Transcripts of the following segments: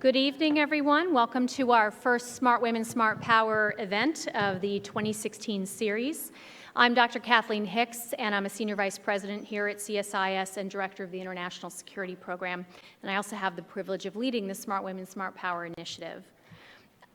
Good evening, everyone. Welcome to our first Smart Women, Smart Power event of the 2016 series. I'm Dr. Kathleen Hicks, and I'm a Senior Vice President here at CSIS and Director of the International Security Program. And I also have the privilege of leading the Smart Women, Smart Power initiative.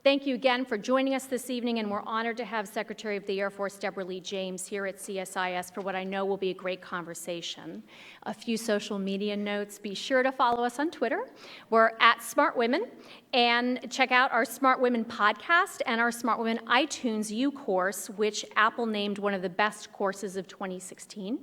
Thank you again for joining us this evening, and we're honored to have Secretary of the Air Force Deborah Lee James here at CSIS for what I know will be a great conversation. A few social media notes. Be sure to follow us on Twitter. We're at Smart Women, and check out our Smart Women podcast and our Smart Women iTunes U course, which Apple named one of the best courses of 2016.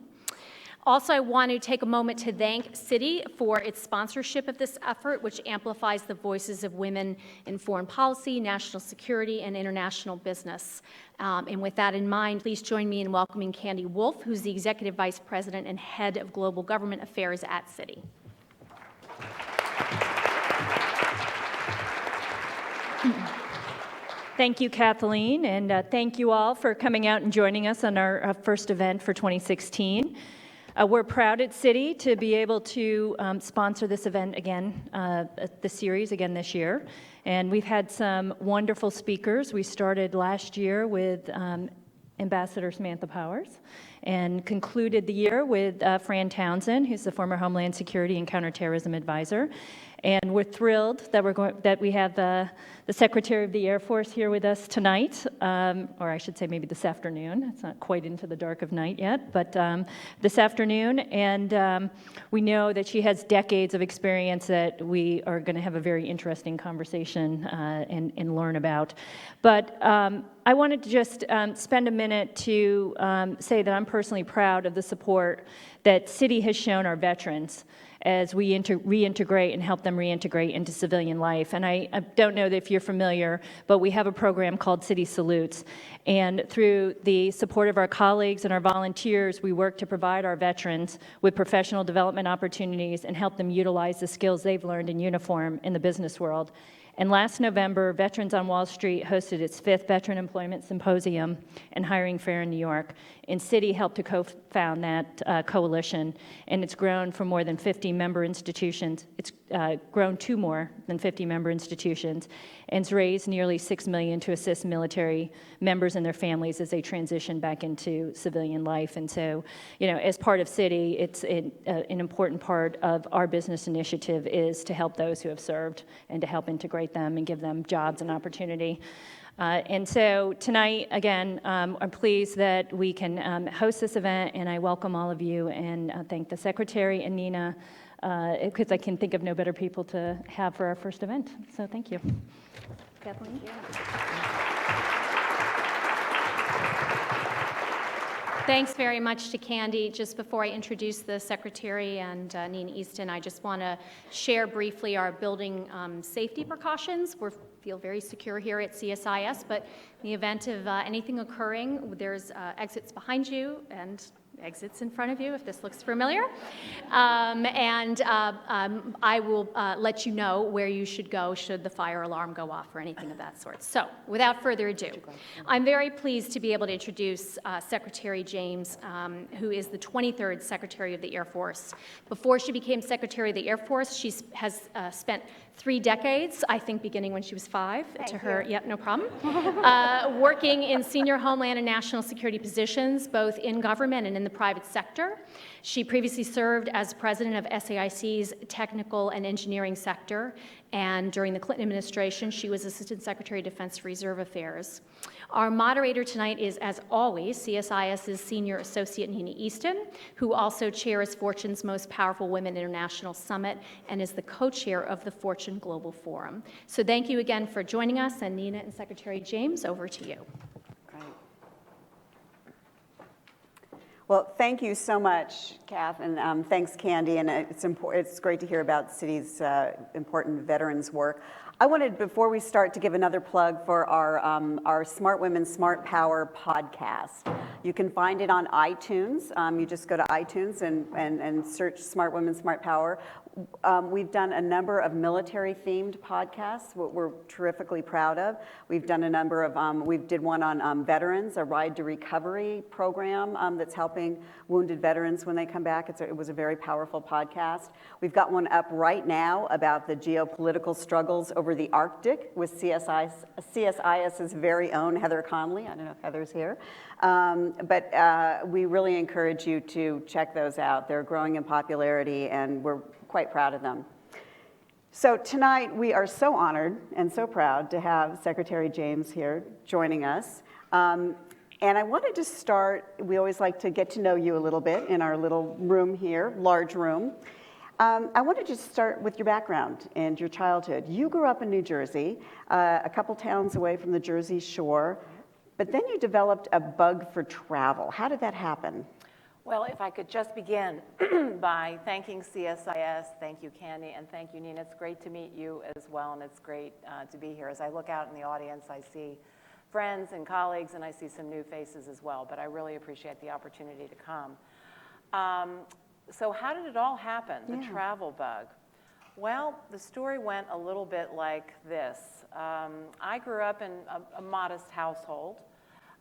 Also, I want to take a moment to thank Citi for its sponsorship of this effort, which amplifies the voices of women in foreign policy, national security, and international business. And with that in mind, please join me in welcoming Candy Wolf, who's the Executive Vice President and Head of Global Government Affairs at Citi. Thank you, Kathleen, and thank you all for coming out and joining us on our first event for 2016. We're proud at Citi to be able to sponsor this event again, the series again this year. And we've had some wonderful speakers. We started last year with Ambassador Samantha Powers and concluded the year with Fran Townsend, who's the former Homeland Security and Counterterrorism Advisor. And we're thrilled that we have the Secretary of the Air Force here with us tonight, or I should say maybe this afternoon. It's not quite into the dark of night yet, but this afternoon. And we know that she has decades of experience that we are going to have a very interesting conversation and learn about. But I wanted to just spend a minute to say that I'm personally proud of the support that Citi has shown our veterans as we reintegrate and help them reintegrate into civilian life. And I don't know if you're familiar, but we have a program called Citi Salutes. And through the support of our colleagues and our volunteers, we work to provide our veterans with professional development opportunities and help them utilize the skills they've learned in uniform in the business world. And last November, Veterans on Wall Street hosted its 5th Veteran Employment Symposium and Hiring Fair in New York. And Citi helped to co-found that coalition, and it's grown from more than 50 member institutions. It's grown to more than 50 member institutions, and it's raised nearly $6 million to assist military members and their families as they transition back into civilian life. And so, you know, as part of Citi, it's an important part of our business initiative is to help those who have served and to help integrate them and give them jobs and opportunity. And so tonight, again, I'm pleased that we can host this event, and I welcome all of you and thank the Secretary and Nina, because I can think of no better people to have for our first event. So thank you. Kathleen? Thanks very much to Candy. Just before I introduce the Secretary and Nina Easton, I just want to share briefly our building safety precautions. We feel very secure here at CSIS, but in the event of anything occurring, there's exits behind you and exits in front of you, if this looks familiar. I will let you know where you should go should the fire alarm go off or anything of that sort. So, without further ado, I'm very pleased to be able to introduce Secretary James, who is the 23rd Secretary of the Air Force. Before she became Secretary of the Air Force, she has spent 3 decades, I think beginning when she was 5, yep, no problem, working in senior homeland and national security positions, both in government and in the private sector. She previously served as president of SAIC's technical and engineering sector, and during the Clinton administration, she was Assistant Secretary of Defense for Reserve Affairs. Our moderator tonight is, as always, CSIS's Senior Associate Nina Easton, who also chairs Fortune's Most Powerful Women International Summit and is the co-chair of the Fortune Global Forum. So thank you again for joining us, and Nina and Secretary James, over to you. Well, thank you so much, Kath, and thanks, Candy. And it's great to hear about Citi's important veterans work. I wanted, before we start, to give another plug for our Smart Women, Smart Power podcast. You can find it on iTunes. You just go to iTunes and search Smart Women, Smart Power. We've done a number of military-themed podcasts, what we're terrifically proud of. We've done a number of, we did one on veterans, a Ride to Recovery program that's helping wounded veterans when they come back. It was a very powerful podcast. We've got one up right now about the geopolitical struggles over the Arctic with CSIS's very own Heather Conley. I don't know if Heather's here. But we really encourage you to check those out. They're growing in popularity, and we're quite proud of them. So tonight, we are so honored and so proud to have Secretary James here joining us. And I wanted to start, we always like to get to know you a little bit in our little room here, large room. I wanted to start with your background and your childhood. You grew up in New Jersey, a couple towns away from the Jersey Shore, but then you developed a bug for travel. How did that happen? Well, if I could just begin by thanking CSIS, thank you, Candy, and thank you, Nina. It's great to meet you as well, and it's great to be here. As I look out in the audience, I see friends and colleagues, and I see some new faces as well, but I really appreciate the opportunity to come. So how did it all happen, the travel bug? Well, the story went a little bit like this. I grew up in a modest household.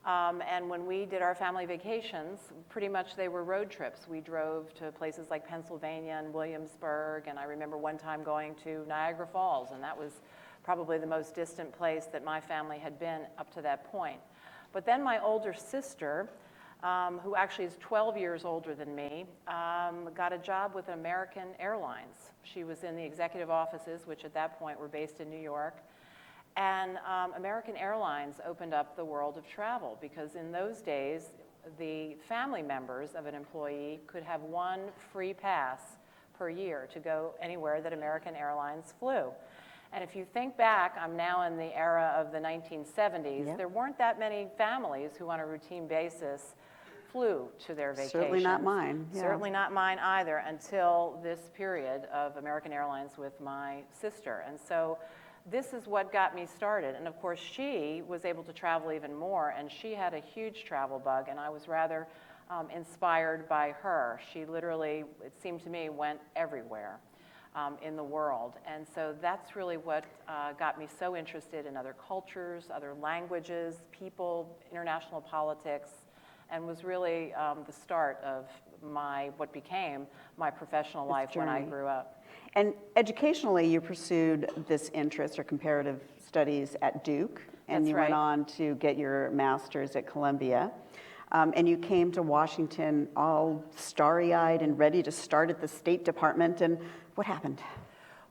And when we did our family vacations, pretty much they were road trips. We drove to places like Pennsylvania and Williamsburg, and I remember one time going to Niagara Falls, and that was probably the most distant place that my family had been up to that point. But then my older sister, who actually is 12 years older than me, got a job with American Airlines. She was in the executive offices, which at that point were based in New York. And American Airlines opened up the world of travel because in those days, the family members of an employee could have one free pass per year to go anywhere that American Airlines flew. And if you think back, I'm now in the era of the 1970s, there weren't that many families who on a routine basis flew to their vacations. Certainly not mine. Yeah. Certainly not mine either until this period of American Airlines with my sister. And so this is what got me started. And of course, she was able to travel even more, and she had a huge travel bug, and I was rather inspired by her. She literally, it seemed to me, went everywhere in the world. And so that's really what got me so interested in other cultures, other languages, people, international politics, and was really the start of what became my professional life when I grew up. And educationally, you pursued this interest or comparative studies at Duke, and you went on to get your master's at Columbia. And you came to Washington all starry-eyed and ready to start at the State Department, and what happened?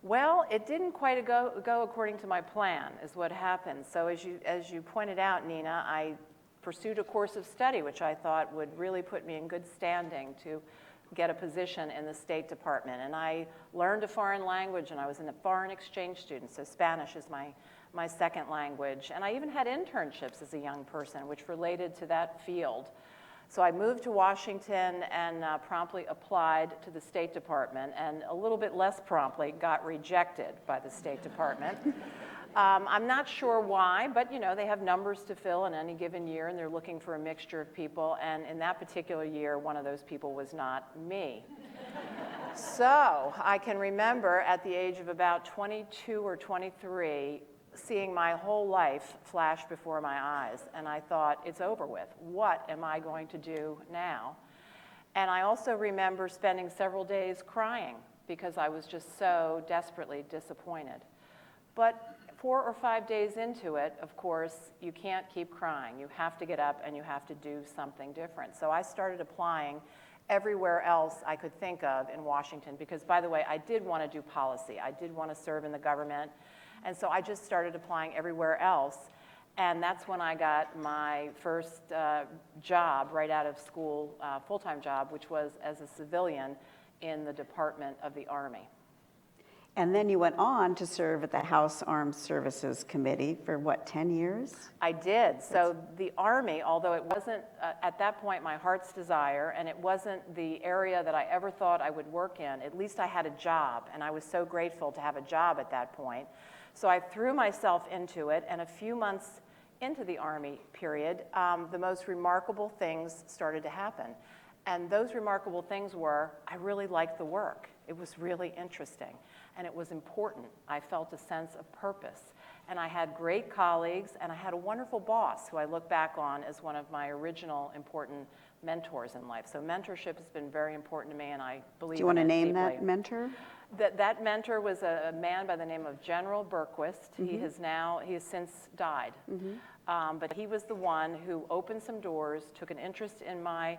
Well, it didn't quite go according to my plan, is what happened. So as you pointed out, Nina, I pursued a course of study, which I thought would really put me in good standing to get a position in the State Department. And I learned a foreign language, and I was a foreign exchange student, so Spanish is my second language. And I even had internships as a young person, which related to that field. So I moved to Washington and promptly applied to the State Department, and a little bit less promptly got rejected by the State Department. I'm not sure why, but they have numbers to fill in any given year, and they're looking for a mixture of people, and in that particular year, one of those people was not me. So I can remember at the age of about 22 or 23, seeing my whole life flash before my eyes, and I thought, it's over with. What am I going to do now? And I also remember spending several days crying because I was just so desperately disappointed. But 4 or 5 days into it, of course, you can't keep crying. You have to get up and you have to do something different. So I started applying everywhere else I could think of in Washington because, by the way, I did want to do policy. I did want to serve in the government. And so I just started applying everywhere else. And that's when I got my first job right out of school, full-time job, which was as a civilian in the Department of the Army. And then you went on to serve at the House Armed Services Committee for, 10 years? I did. So the Army, although it wasn't at that point my heart's desire, and it wasn't the area that I ever thought I would work in, at least I had a job, and I was so grateful to have a job at that point. So I threw myself into it, and a few months into the Army period, the most remarkable things started to happen. And those remarkable things were, I really liked the work. It was really interesting, and it was important. I felt a sense of purpose, and I had great colleagues, and I had a wonderful boss who I look back on as one of my original important mentors in life. So mentorship has been very important to me, and I believe in it. Do you want to name deeply. that mentor? That mentor was a man by the name of General Berquist. He has since died. But he was the one who opened some doors, took an interest in my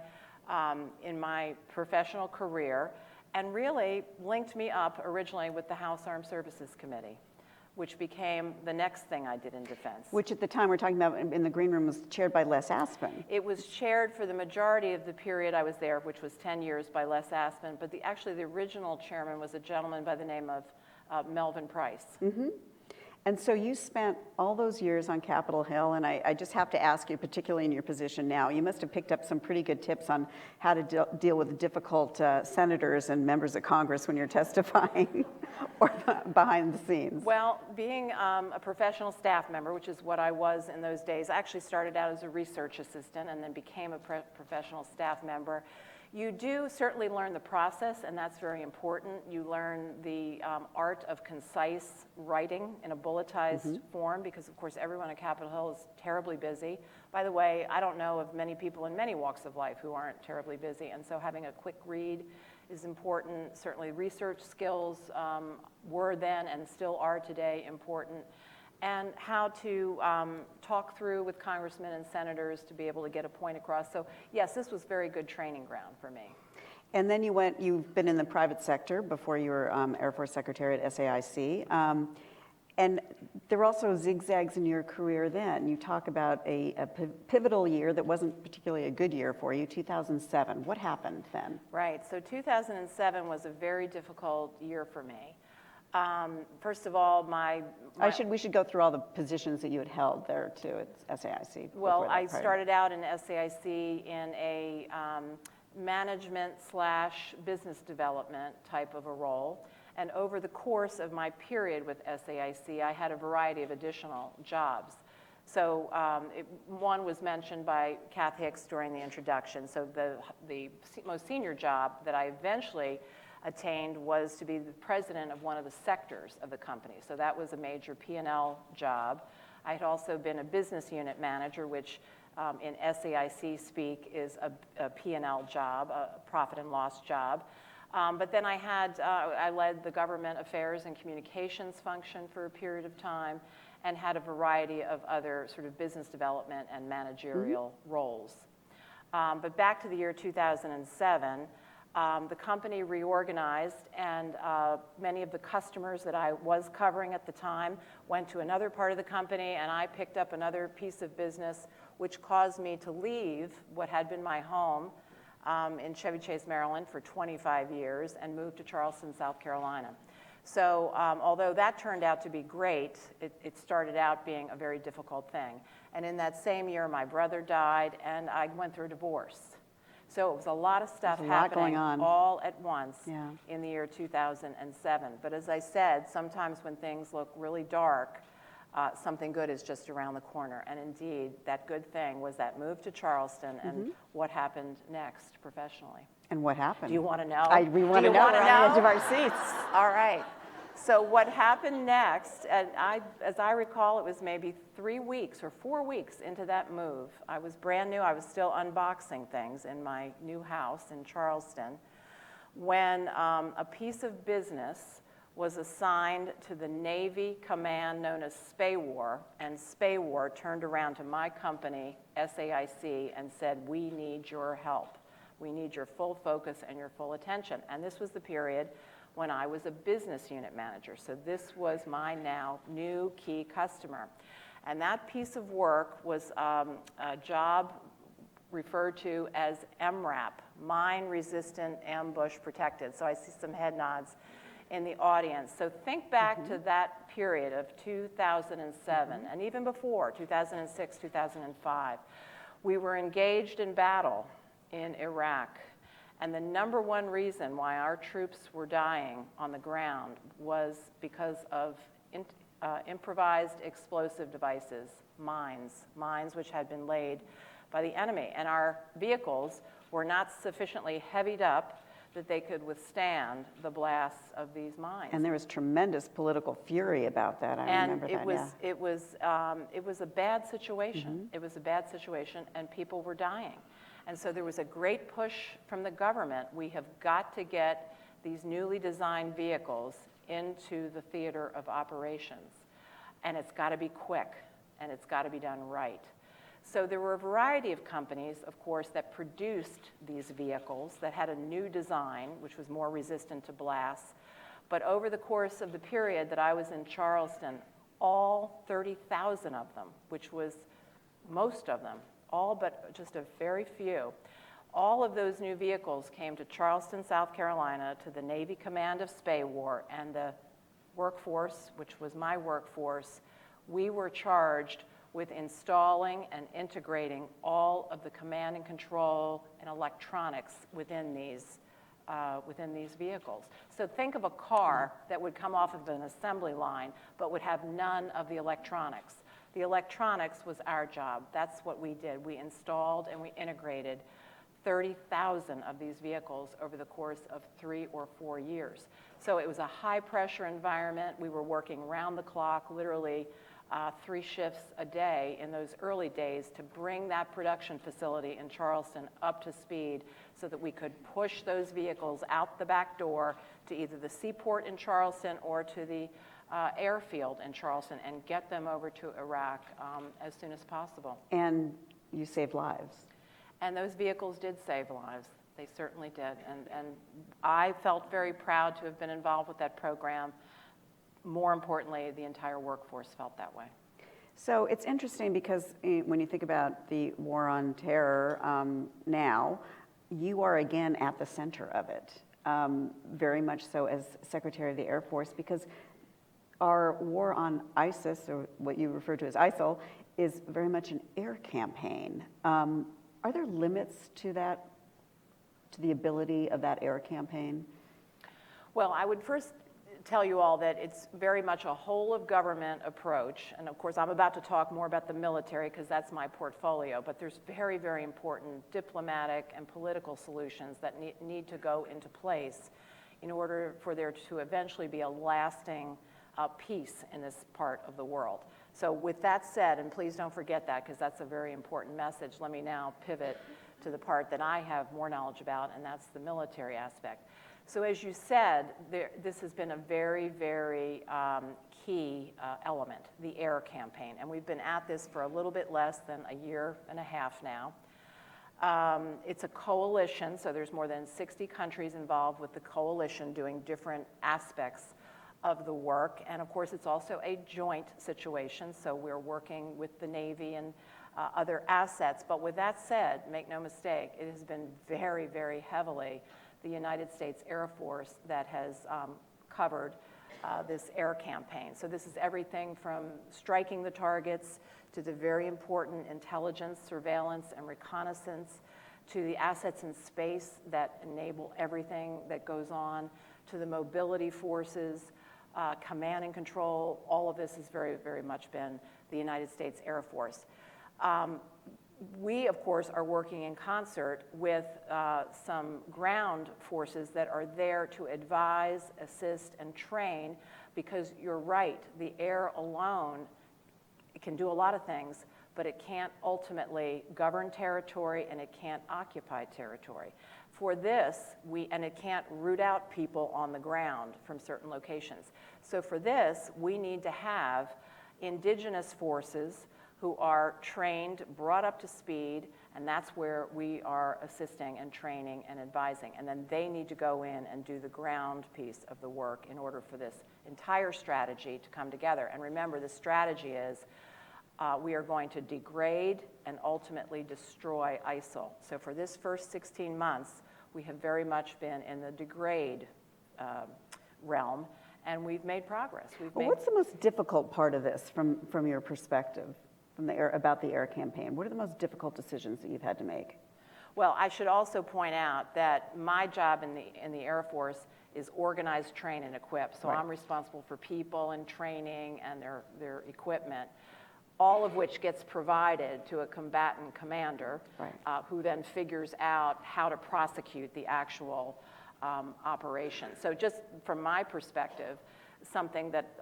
professional career, and really linked me up originally with the House Armed Services Committee, which became the next thing I did in defense. Which at the time we're talking about in the green room was chaired by Les Aspin. It was chaired for the majority of the period I was there, which was 10 years, by Les Aspin, but actually the original chairman was a gentleman by the name of Melvin Price. And so you spent all those years on Capitol Hill, and I just have to ask you, particularly in your position now, you must have picked up some pretty good tips on how to deal with difficult senators and members of Congress when you're testifying or behind the scenes. Well, being a professional staff member, which is what I was in those days, I actually started out as a research assistant and then became a professional staff member. You do certainly learn the process, and that's very important. You learn the art of concise writing in a bulletized form, because of course everyone at Capitol Hill is terribly busy. By the way, I don't know of many people in many walks of life who aren't terribly busy, and so having a quick read is important. Certainly research skills were then and still are today important. And how to talk through with congressmen and senators to be able to get a point across. So yes, this was very good training ground for me. And then you've been in the private sector before you were Air Force Secretary at SAIC. And there were also zigzags in your career then. You talk about a pivotal year that wasn't particularly a good year for you, 2007. What happened then? Right, so 2007 was a very difficult year for me. First of all, we should go through all the positions that you had held there too at SAIC. Well, I started out in SAIC in a management/business development type of a role. And over the course of my period with SAIC, I had a variety of additional jobs. So one was mentioned by Kath Hicks during the introduction. So the most senior job that I eventually attained was to be the president of one of the sectors of the company. So that was a major P&L job. I had also been a business unit manager, which in SAIC speak is a P&L job, a profit and loss job. But then I led the government affairs and communications function for a period of time and had a variety of other sort of business development and managerial roles. But back to the year 2007, the company reorganized, and many of the customers that I was covering at the time went to another part of the company, and I picked up another piece of business, which caused me to leave what had been my home in Chevy Chase, Maryland for 25 years and moved to Charleston, South Carolina. So although that turned out to be great, it started out being a very difficult thing. And in that same year, my brother died, and I went through a divorce. So it was a lot of stuff happening all at once in the year 2007. But as I said, sometimes when things look really dark, something good is just around the corner. And indeed, that good thing was that move to Charleston and what happened next professionally. And what happened? Do you want to know? We want to know. We're on the edge of our seats. All right. So what happened next, and as I recall, it was maybe 3 weeks or 4 weeks into that move. I was brand new. I was still unboxing things in my new house in Charleston when a piece of business was assigned to the Navy command known as SPAWAR, and SPAWAR turned around to my company, SAIC, and said, "We need your help. We need your full focus and your full attention." And this was the period when I was a business unit manager. So this was my now new key customer. And that piece of work was a job referred to as MRAP, Mine Resistant Ambush Protected. So I see some head nods in the audience. So think back to that period of 2007, and even before, 2006, 2005. We were engaged in battle in Iraq. And the number one reason why our troops were dying on the ground was because of improvised explosive devices, mines which had been laid by the enemy. And our vehicles were not sufficiently heavied up that they could withstand the blasts of these mines. And there was tremendous political fury about that. I remember that. It was a bad situation. It was a bad situation, and people were dying. And so there was a great push from the government. We have got to get these newly designed vehicles into the theater of operations. And it's got to be quick, and it's got to be done right. So there were a variety of companies, of course, that produced these vehicles that had a new design, which was more resistant to blasts. But over the course of the period that I was in Charleston, all 30,000 of them, which was most of them, all but just a very few, all of those new vehicles came to Charleston, South Carolina, to the Navy Command of SPAWAR, and the workforce, which was my workforce, we were charged with installing and integrating all of the command and control and electronics within these vehicles. So think of a car that would come off of an assembly line but would have none of the electronics. The electronics was our job. That's what we did. We installed and we integrated 30,000 of these vehicles over the course of 3 or 4 years. So it was a high-pressure environment. We were working round the clock, literally 3 shifts a day in those early days to bring that production facility in Charleston up to speed so that we could push those vehicles out the back door to either the seaport in Charleston or to the airfield in Charleston and get them over to Iraq as soon as possible. And you saved lives. And those vehicles did save lives. They certainly did. And I felt very proud to have been involved with that program. More importantly, the entire workforce felt that way. So it's interesting because when you think about the war on terror now, you are again at the center of it, very much so as Secretary of the Air Force, because our war on ISIS, or what you refer to as ISIL, is very much an air campaign. Are there limits to that, to the ability of that air campaign? Well, I would first tell you all that it's very much a whole of government approach. And of course, I'm about to talk more about the military because that's my portfolio, but there's very, very important diplomatic and political solutions that need to go into place in order for there to eventually be a lasting peace in this part of the world. So with that said, and please don't forget that because that's a very important message, let me now pivot to the part that I have more knowledge about, and that's the military aspect. So as you said, this has been a very, very key element, the air campaign. And we've been at this for a little bit less than a year and a half now. It's a coalition, so there's more than 60 countries involved with the coalition doing different aspects of the work. And of course, it's also a joint situation, so we're working with the Navy and other assets. But with that said, make no mistake, it has been very, very heavily the United States Air Force that has covered this air campaign. So this is everything from striking the targets to the very important intelligence, surveillance, and reconnaissance, to the assets in space that enable everything that goes on, to the mobility forces, command and control. All of this has very, very much been the United States Air Force. We, of course, are working in concert with some ground forces that are there to advise, assist, and train, because you're right, the air alone, it can do a lot of things, but it can't ultimately govern territory and it can't occupy territory. For this, and it can't root out people on the ground from certain locations. So for this, we need to have indigenous forces who are trained, brought up to speed, and that's where we are assisting and training and advising. And then they need to go in and do the ground piece of the work in order for this entire strategy to come together. And remember, the strategy is we are going to degrade and ultimately destroy ISIL. So for this first 16 months, we have very much been in the degrade realm, and we've made progress. What's the most difficult part of this from your perspective? About the air campaign? What are the most difficult decisions that you've had to make? Well, I should also point out that my job in the Air Force is organize, train, and equip. So right. I'm responsible for people and training and their equipment, all of which gets provided to a combatant commander, right. Who then figures out how to prosecute the actual operation. So just from my perspective, something that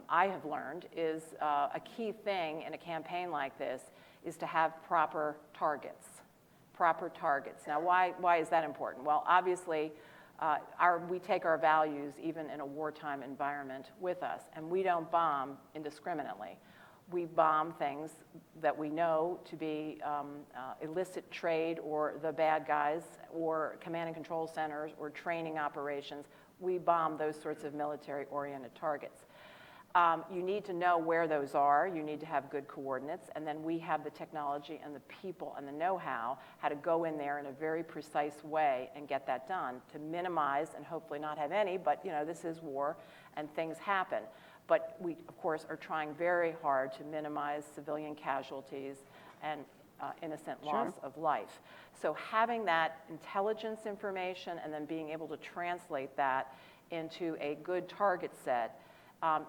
I have learned is a key thing in a campaign like this is to have proper targets. Proper targets. Now, why is that important? Well, obviously, we take our values even in a wartime environment with us, and we don't bomb indiscriminately. We bomb things that we know to be illicit trade or the bad guys or command and control centers or training operations. We bomb those sorts of military-oriented targets. You need to know where those are. You need to have good coordinates. And then we have the technology and the people and the know-how how to go in there in a very precise way and get that done to minimize and hopefully not have any, but this is war and things happen. But we, of course, are trying very hard to minimize civilian casualties and innocent loss of life. So having that intelligence information and then being able to translate that into a good target set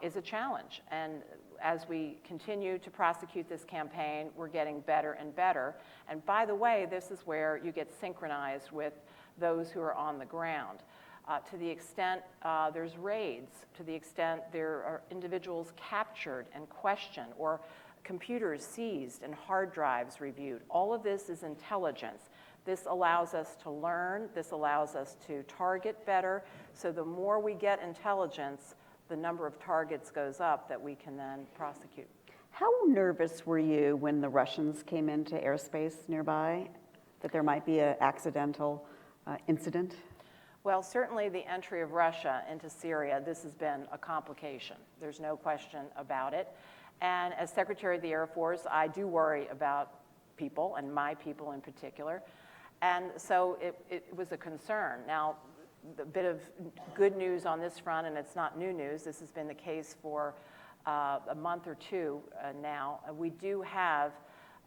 is a challenge. And as we continue to prosecute this campaign, we're getting better and better. And by the way, this is where you get synchronized with those who are on the ground. To the extent there's raids, to the extent there are individuals captured and questioned, or computers seized and hard drives reviewed, all of this is intelligence. This allows us to learn. This allows us to target better. So the more we get intelligence, the number of targets goes up that we can then prosecute. How nervous were you when the Russians came into airspace nearby, that there might be an accidental incident? Well, certainly the entry of Russia into Syria, this has been a complication. There's no question about it. And as Secretary of the Air Force, I do worry about people, and my people in particular. And so it was a concern. Now, the bit of good news on this front, and it's not new news, this has been the case for a month or two now. We do have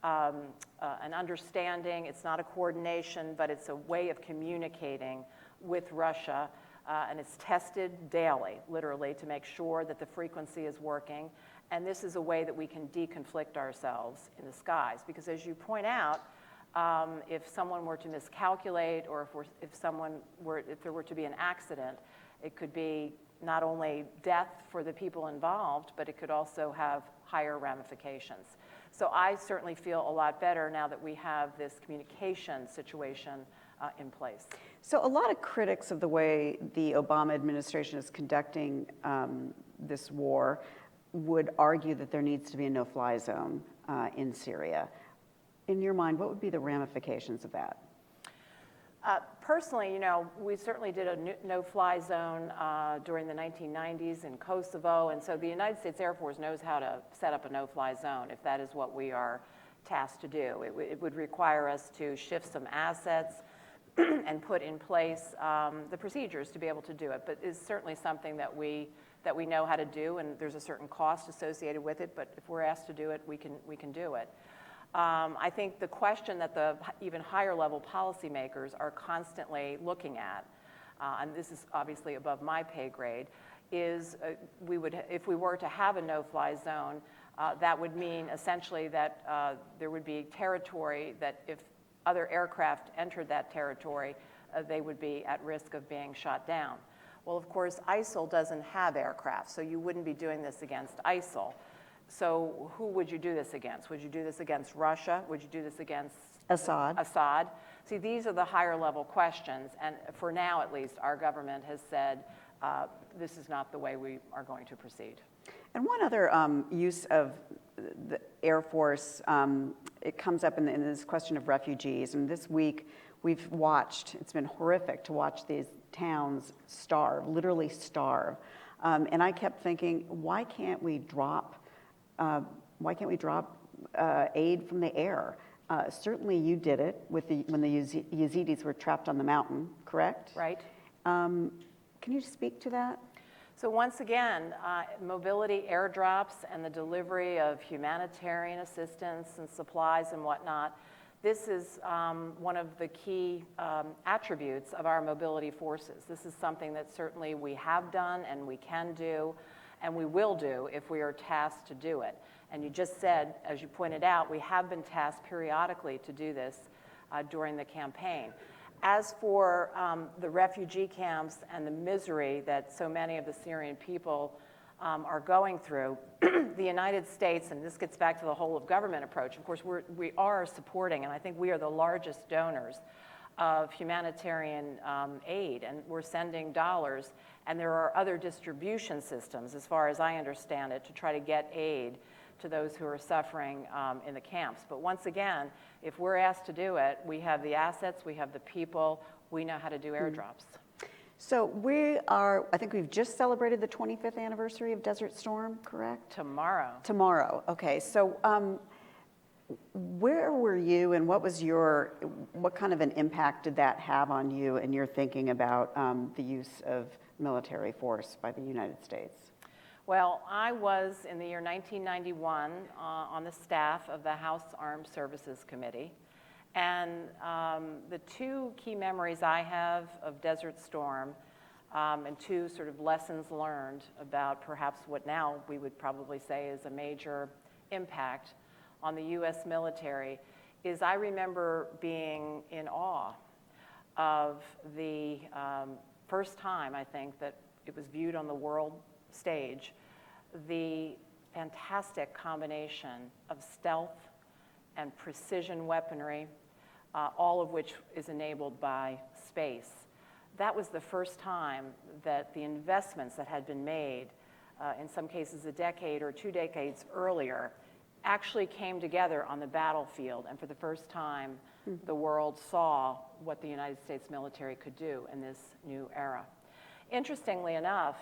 an understanding. It's not a coordination, but it's a way of communicating with Russia, and it's tested daily, literally, to make sure that the frequency is working. And this is a way that we can deconflict ourselves in the skies, because as you point out, if someone were to miscalculate, or if there were to be an accident, it could be not only death for the people involved, but it could also have higher ramifications. So I certainly feel a lot better now that we have this communication situation in place. So a lot of critics of the way the Obama administration is conducting this war would argue that there needs to be a no-fly zone in Syria. In your mind, what would be the ramifications of that? Personally, we certainly did a no-fly zone during the 1990s in Kosovo, and so the United States Air Force knows how to set up a no-fly zone if that is what we are tasked to do. It would require us to shift some assets and put in place the procedures to be able to do it, but it's certainly something that we know how to do, and there's a certain cost associated with it, but if we're asked to do it, we can do it. I think the question that the even higher level policymakers are constantly looking at, and this is obviously above my pay grade, is if we were to have a no-fly zone, that would mean essentially that there would be territory that if other aircraft entered that territory, they would be at risk of being shot down. Well, of course, ISIL doesn't have aircraft, so you wouldn't be doing this against ISIL. So who would you do this against? Would you do this against Russia? Would you do this against Assad? See, these are the higher level questions, and for now at least, our government has said this is not the way we are going to proceed. And one other use of the Air Force, it comes up in this question of refugees. And this week, we've watched, it's been horrific to watch these towns starve, literally starve. And I kept thinking, why can't we drop aid from the air? Certainly you did it when the Yazidis were trapped on the mountain, correct? Right. Can you speak to that? So once again, mobility airdrops and the delivery of humanitarian assistance and supplies and whatnot, this is one of the key attributes of our mobility forces. This is something that certainly we have done and we can do and we will do if we are tasked to do it. And you just said, as you pointed out, we have been tasked periodically to do this during the campaign. As for the refugee camps and the misery that so many of the Syrian people are going through, the United States, and this gets back to the whole of government approach, of course, we are supporting, and I think we are the largest donors of humanitarian aid, and we're sending dollars, and there are other distribution systems, as far as I understand it, to try to get aid to those who are suffering in the camps. But once again, if we're asked to do it, we have the assets, we have the people, we know how to do airdrops. So we are, I think we've just celebrated the 25th anniversary of Desert Storm, correct? Tomorrow. Tomorrow, okay. So where were you and what kind of an impact did that have on you and your thinking about the use of military force by the United States? Well, I was in the year 1991 on the staff of the House Armed Services Committee. And the two key memories I have of Desert Storm and two sort of lessons learned about perhaps what now we would probably say is a major impact on the U.S. military is I remember being in awe of the first time, I think, that it was viewed on the world stage, the fantastic combination of stealth and precision weaponry, all of which is enabled by space. That was the first time that the investments that had been made, in some cases a decade or 2 decades earlier, actually came together on the battlefield, and for the first time, the world saw what the United States military could do in this new era. Interestingly enough,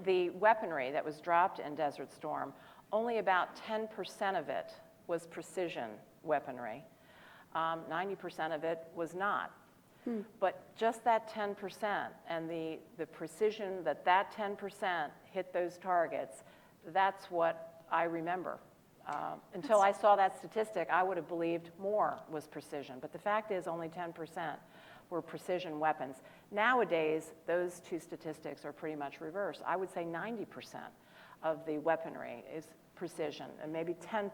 the weaponry that was dropped in Desert Storm, only about 10% of it was precision weaponry. 90% of it was not. But just that 10% and the precision that 10% hit those targets, that's what I remember. Until I saw that statistic, I would have believed more was precision. But the fact is only 10% were precision weapons. Nowadays, those two statistics are pretty much reversed. I would say 90% of the weaponry is precision, and maybe 10%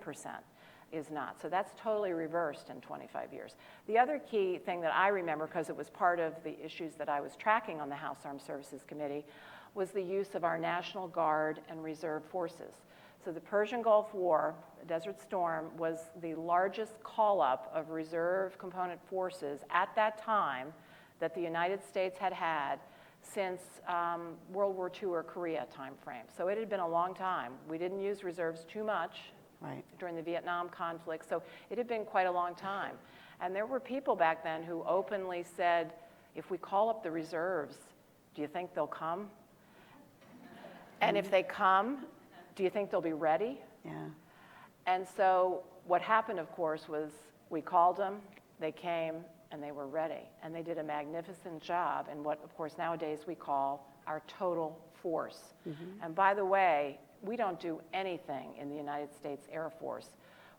is not. So that's totally reversed in 25 years. The other key thing that I remember, because it was part of the issues that I was tracking on the House Armed Services Committee, was the use of our National Guard and Reserve forces. So the Persian Gulf War, Desert Storm, was the largest call-up of reserve component forces at that time that the United States had had since World War II or Korea timeframe. So it had been a long time. We didn't use reserves too much during the Vietnam conflict, so it had been quite a long time. And there were people back then who openly said, if we call up the reserves, do you think they'll come? And if they come, do you think they'll be ready? Yeah. And so what happened, of course, was we called them, they came, and they were ready. And they did a magnificent job in what, of course, nowadays we call our total force. And by the way, we don't do anything in the United States Air Force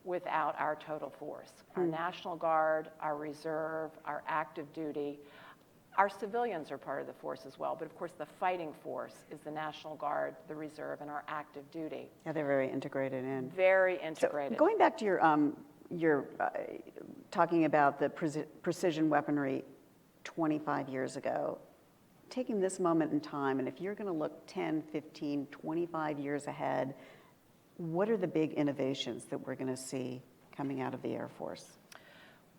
without our total force. Our National Guard, our Reserve, our active duty. Our civilians are part of the force as well, but of course the fighting force is the National Guard, the Reserve, and our active duty. Yeah, they're very integrated in. Very integrated. So going back to your talking about the precision weaponry 25 years ago, taking this moment in time, and if you're going to look 10, 15, 25 years ahead, what are the big innovations that we're going to see coming out of the Air Force?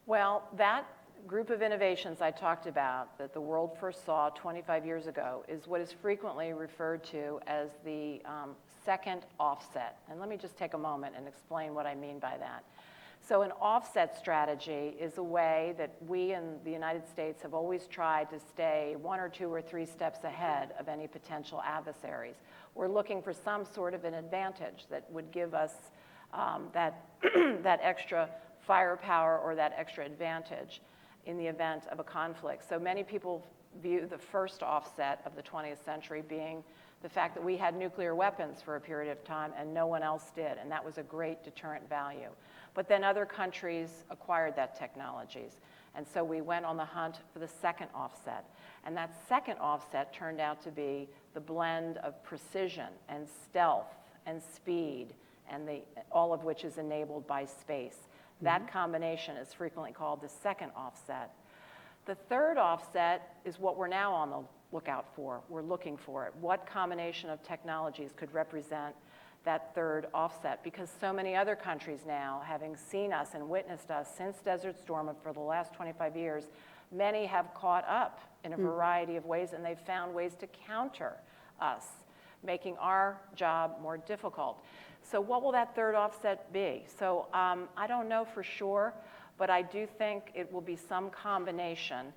Well, that group of innovations I talked about that the world first saw 25 years ago is what is frequently referred to as the second offset. And let me just take a moment and explain what I mean by that. So an offset strategy is a way that we in the United States have always tried to stay 1 or 2 or 3 steps ahead of any potential adversaries. We're looking for some sort of an advantage that would give us that extra firepower or that extra advantage in the event of a conflict. So many people view the first offset of the 20th century being the fact that we had nuclear weapons for a period of time and no one else did, and that was a great deterrent value. But then other countries acquired that technologies, and so we went on the hunt for the second offset. And that second offset turned out to be the blend of precision and stealth and speed, and all of which is enabled by space. That combination is frequently called the second offset. The third offset is what we're now on the lookout for. We're looking for it. What combination of technologies could represent that third offset? Because so many other countries now, having seen us and witnessed us since Desert Storm and for the last 25 years, many have caught up in a variety of ways, and they've found ways to counter us, making our job more difficult. So what will that third offset be? So I don't know for sure, but I do think it will be some combination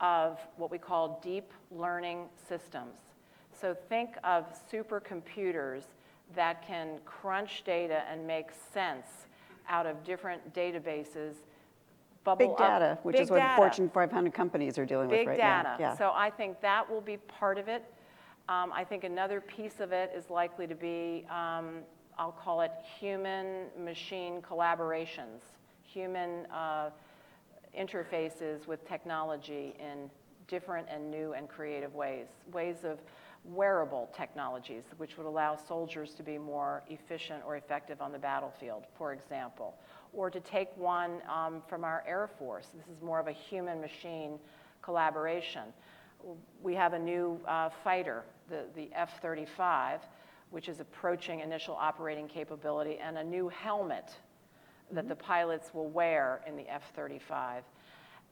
of what we call deep learning systems. So think of supercomputers that can crunch data and make sense out of different databases. Big data, which is what Fortune 500 companies are dealing with right now. Big data. Yeah. So I think that will be part of it. I think another piece of it is likely to be, I'll call it human-machine collaborations, human interfaces with technology in different and new and creative ways, ways of wearable technologies, which would allow soldiers to be more efficient or effective on the battlefield, for example. Or to take one from our Air Force, this is more of a human-machine collaboration. We have a new fighter, the F-35, which is approaching initial operating capability, and a new helmet that the pilots will wear in the F-35.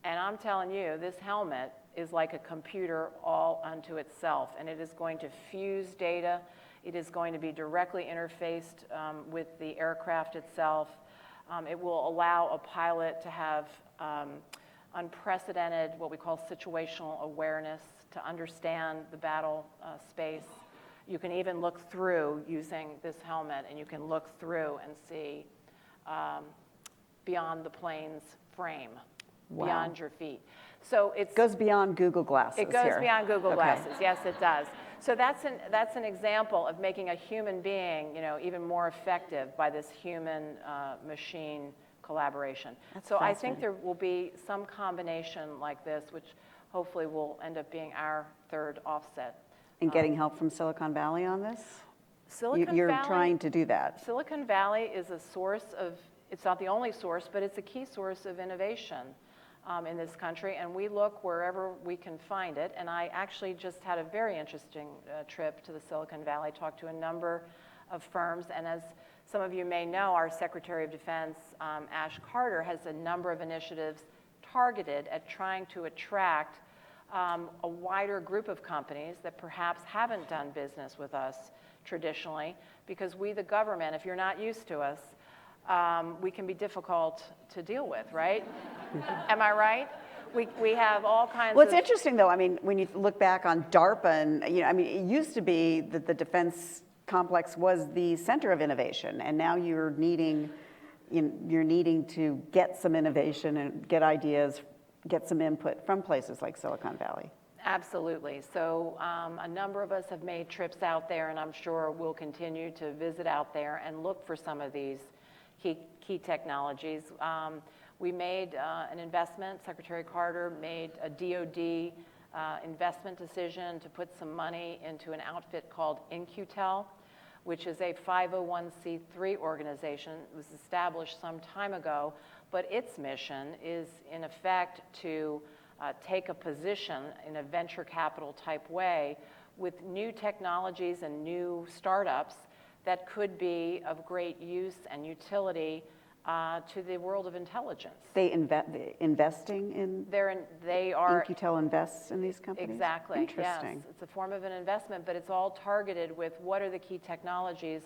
And I'm telling you, this helmet is like a computer all unto itself, and it is going to fuse data. It is going to be directly interfaced with the aircraft itself. It will allow a pilot to have unprecedented, what we call situational awareness, to understand the battle space. You can even look through using this helmet, and you can look through and see beyond the plane's frame, beyond your feet. So it goes beyond Google Glasses. It goes beyond Google Glasses. Yes, it does. So that's an example of making a human being, even more effective by this human-machine collaboration. So I think there will be some combination like this, which hopefully will end up being our third offset. And getting help from Silicon Valley on this? You're trying to do that. Silicon Valley is a source of, it's not the only source, but it's a key source of innovation in this country, and we look wherever we can find it. And I actually just had a very interesting trip to the Silicon Valley, talked to a number of firms, and as some of you may know, our Secretary of Defense, Ash Carter, has a number of initiatives targeted at trying to attract a wider group of companies that perhaps haven't done business with us traditionally, because we, the government, if you're not used to us, we can be difficult to deal with, right? Am I right? We have all kinds of... Well, it's interesting, though. I mean, when you look back on DARPA, and, it used to be that the defense complex was the center of innovation, and now you're needing to get some innovation and get ideas, get some input from places like Silicon Valley. Absolutely. So a number of us have made trips out there, and I'm sure we'll continue to visit out there and look for some of these key technologies. We made an investment. Secretary Carter made a DoD investment decision to put some money into an outfit called InQtel, which is a 501c3 organization. It was established some time ago, but its mission is, in effect, to take a position in a venture capital type way with new technologies and new startups that could be of great use and utility to the world of intelligence. They investing in? They are. InQtel invests in these companies? Exactly. Interesting. Yes, it's a form of an investment, but it's all targeted with what are the key technologies.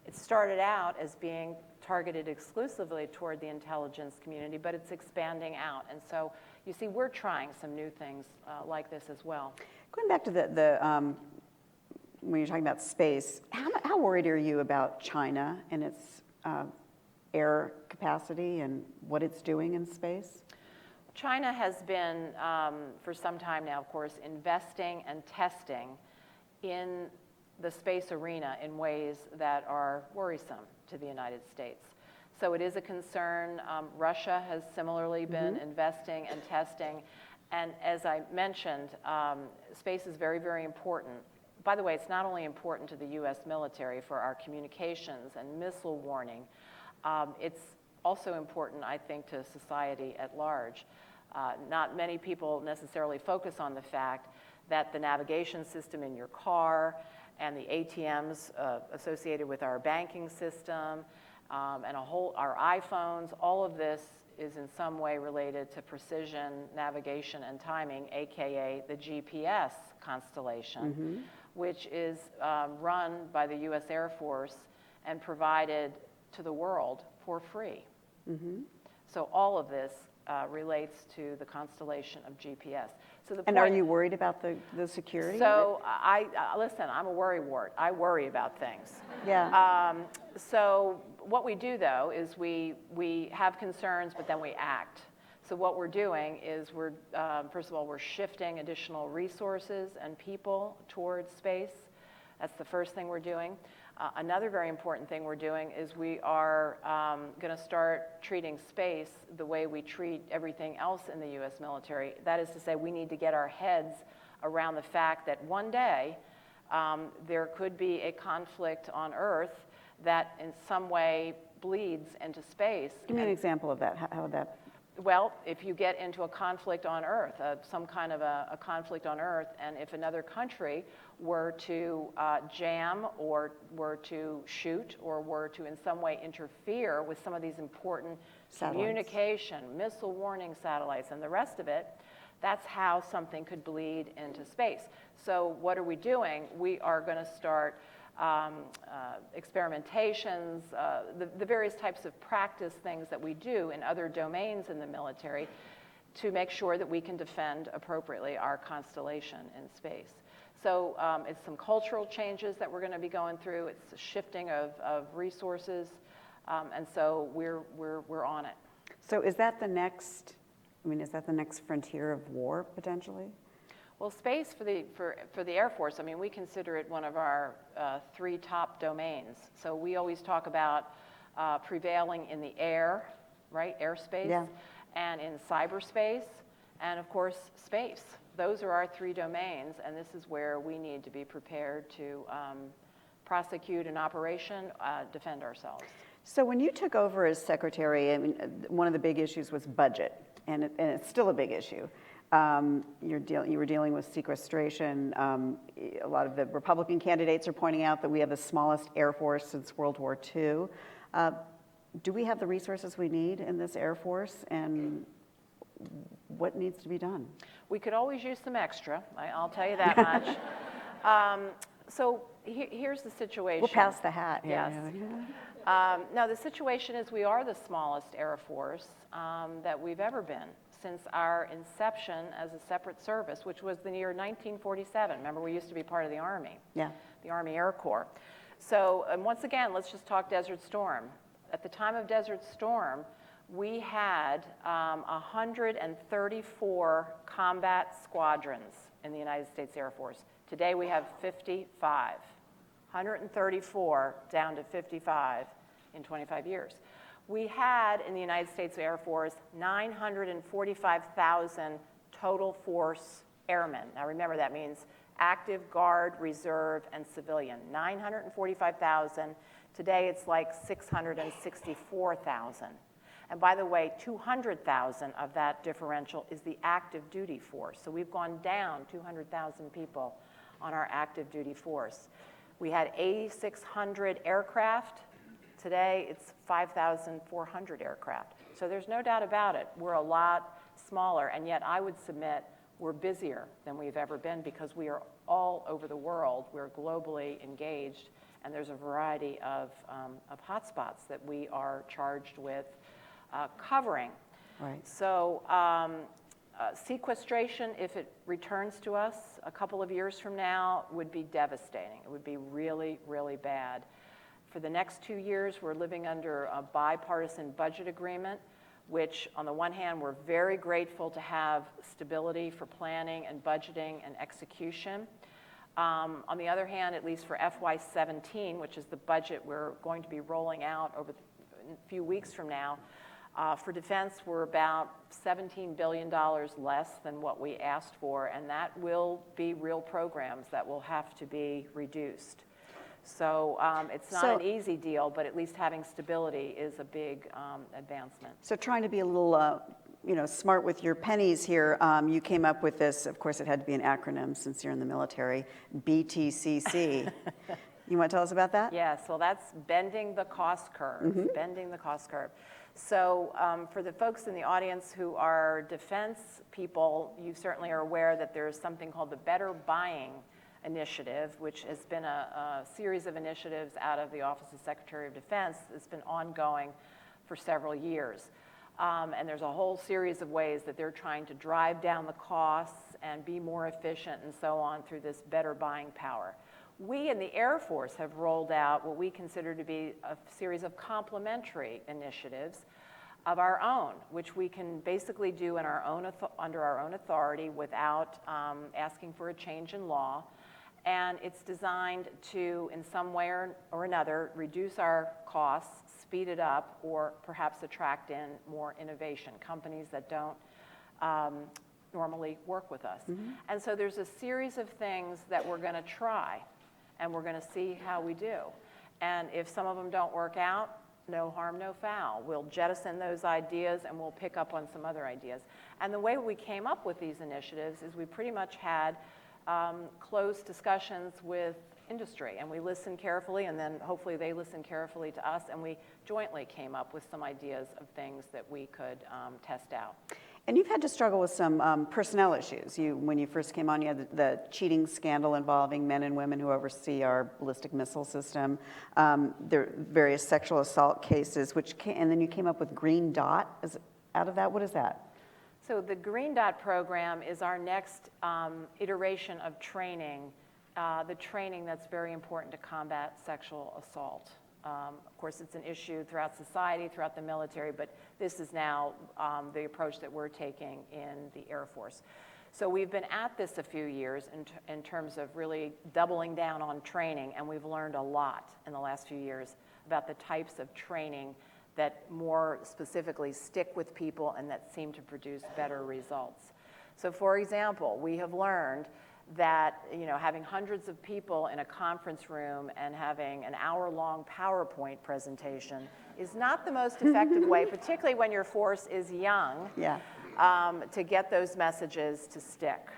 It started out as being targeted exclusively toward the intelligence community, but it's expanding out. And so you see, we're trying some new things like this as well. Going back to when you're talking about space, how worried are you about China and its air capacity and what it's doing in space? China has been, for some time now, of course, investing and testing in the space arena in ways that are worrisome to the United States. So it is a concern. Russia has similarly been investing and testing. And as I mentioned, space is very, very important. By the way, it's not only important to the U.S. military for our communications and missile warning, it's also important, I think, to society at large. Not many people necessarily focus on the fact that the navigation system in your car and the ATMs associated with our banking system and our iPhones, all of this is in some way related to precision navigation and timing, AKA the GPS constellation, which is run by the US Air Force and provided to the world for free. So all of this relates to the constellation of GPS. So the And are you worried about the security? So listen, I'm a worrywart. I worry about things. Yeah. So what we do, though, is we have concerns, but then we act. So what we're doing is first of all, we're shifting additional resources and people towards space. That's the first thing we're doing. Another very important thing we're doing is we are going to start treating space the way we treat everything else in the U.S. military. That is to say, we need to get our heads around the fact that one day there could be a conflict on Earth that in some way bleeds into space. Give me an example of that. How would that? Well, if you get into a conflict on Earth, some kind of a conflict on Earth, and if another country were to jam or were to shoot or were to in some way interfere with some of these important communication, missile warning satellites, and the rest of it, that's how something could bleed into space. So what are we doing? We are going to start experimentations, the various types of practice things that we do in other domains in the military to make sure that we can defend appropriately our constellation in space. So it's some cultural changes that we're going to be going through. It's a shifting of resources, and so we're on it. So is that the next? I mean, is that the next frontier of war potentially? Well, space for the Air Force, I mean, we consider it one of our 3 top domains. So we always talk about prevailing in the air, right, airspace, and in cyberspace, and of course, space. Those are our 3 domains, and this is where we need to be prepared to prosecute an operation, defend ourselves. So when you took over as secretary, I mean, one of the big issues was budget, and it's still a big issue. You were dealing with sequestration. A lot of the Republican candidates are pointing out that we have the smallest Air Force since World War II. Do we have the resources we need in this Air Force, and what needs to be done? We could always use some extra, I'll tell you that much. So here's the situation. We'll pass the hat. Yes. Now, the situation is we are the smallest Air Force that we've ever been since our inception as a separate service, which was the year 1947. Remember, we used to be part of the Army, the Army Air Corps. So once again, let's just talk Desert Storm. At the time of Desert Storm, we had 134 combat squadrons in the United States Air Force. Today we have 55. 134 down to 55 in 25 years. We had in the United States Air Force 945,000 total force airmen. Now remember, that means active, guard, reserve, and civilian. 945,000. Today it's like 664,000. And by the way, 200,000 of that differential is the active duty force. So we've gone down 200,000 people on our active duty force. We had 8,600 aircraft. Today, it's 5,400 aircraft. So there's no doubt about it. We're a lot smaller, and yet I would submit we're busier than we've ever been because we are all over the world. We're globally engaged, and there's a variety of hotspots that we are charged with covering. Right. So sequestration, if it returns to us a couple of years from now, would be devastating. It would be really, really bad. For the next 2 years, we're living under a bipartisan budget agreement, which on the one hand, we're very grateful to have stability for planning and budgeting and execution. On the other hand, at least for FY17, which is the budget we're going to be rolling out over a few weeks from now, for defense, we're about $17 billion less than what we asked for, and that will be real programs that will have to be reduced. So it's not an easy deal, but at least having stability is a big advancement. So trying to be a little smart with your pennies here. You came up with this, of course it had to be an acronym since you're in the military, BTCC. You want to tell us about that? Yes, well, that's bending the cost curve, bending the cost curve. So for the folks in the audience who are defense people, you certainly are aware that there's something called the Better Buying Initiative, which has been a series of initiatives out of the Office of Secretary of Defense that's been ongoing for several years. And there's a whole series of ways that they're trying to drive down the costs and be more efficient and so on through this better buying power. We in the Air Force have rolled out what we consider to be a series of complementary initiatives of our own, which we can basically do in our own under our own authority without asking for a change in law. And it's designed to, in some way or another, reduce our costs, speed it up, or perhaps attract in more innovation, companies that don't normally work with us. And so there's a series of things that we're going to try, and we're going to see how we do. And if some of them don't work out, no harm, no foul. We'll jettison those ideas and we'll pick up on some other ideas. And the way we came up with these initiatives is we pretty much had close discussions with industry, and we listened carefully, and then hopefully they listened carefully to us, and we jointly came up with some ideas of things that we could test out. And you've had to struggle with some personnel issues. When you first came on, you had the cheating scandal involving men and women who oversee our ballistic missile system. There are various sexual assault cases, and then you came up with Green Dot. Out of that, what is that? So the Green Dot program is our next iteration of training, the training that's very important to combat sexual assault. Of course, it's an issue throughout society, throughout the military, but this is now the approach that we're taking in the Air Force. So we've been at this a few years in terms of really doubling down on training, and we've learned a lot in the last few years about the types of training that more specifically stick with people and that seem to produce better results. So for example, we have learned that having hundreds of people in a conference room and having an hour-long PowerPoint presentation is not the most effective way, particularly when your force is young, to get those messages to stick.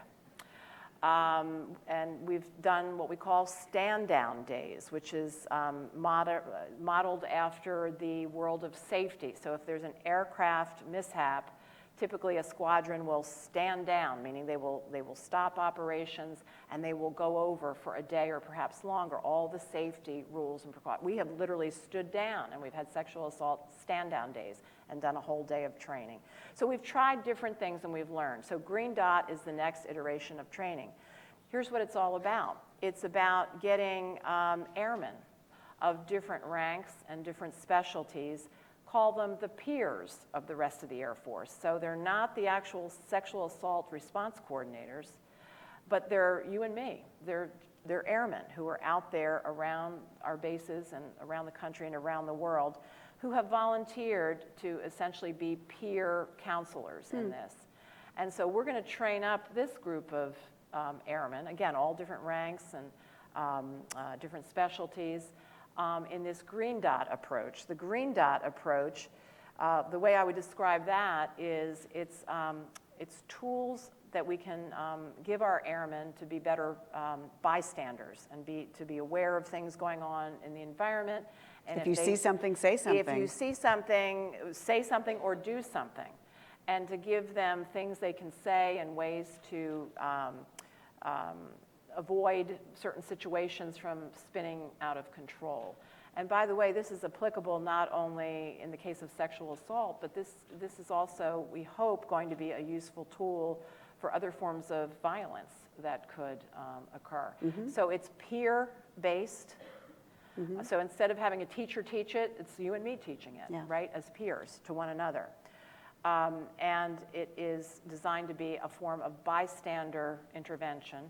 And we've done what we call stand-down days, which is modeled after the world of safety. So if there's an aircraft mishap, typically a squadron will stand down, meaning they will stop operations and they will go over for a day or perhaps longer all the safety rules and precautions. We have literally stood down, and we've had sexual assault stand-down days and done a whole day of training. So we've tried different things and we've learned. So Green Dot is the next iteration of training. Here's what it's all about. It's about getting airmen of different ranks and different specialties, call them the peers of the rest of the Air Force. So they're not the actual sexual assault response coordinators, but they're you and me. They're airmen who are out there around our bases and around the country and around the world who have volunteered to essentially be peer counselors in this. And so we're going to train up this group of airmen, again, all different ranks and different specialties, in this Green Dot approach. The Green Dot approach, the way I would describe that is it's tools that we can give our airmen to be better bystanders and to be aware of things going on in the environment. And if you see something, say something. If you see something, say something or do something. And to give them things they can say and ways to avoid certain situations from spinning out of control. And by the way, this is applicable not only in the case of sexual assault, but this is also, we hope, going to be a useful tool for other forms of violence that could occur. So it's peer-based. So instead of having a teacher teach it, it's you and me teaching it, right, as peers to one another. And it is designed to be a form of bystander intervention.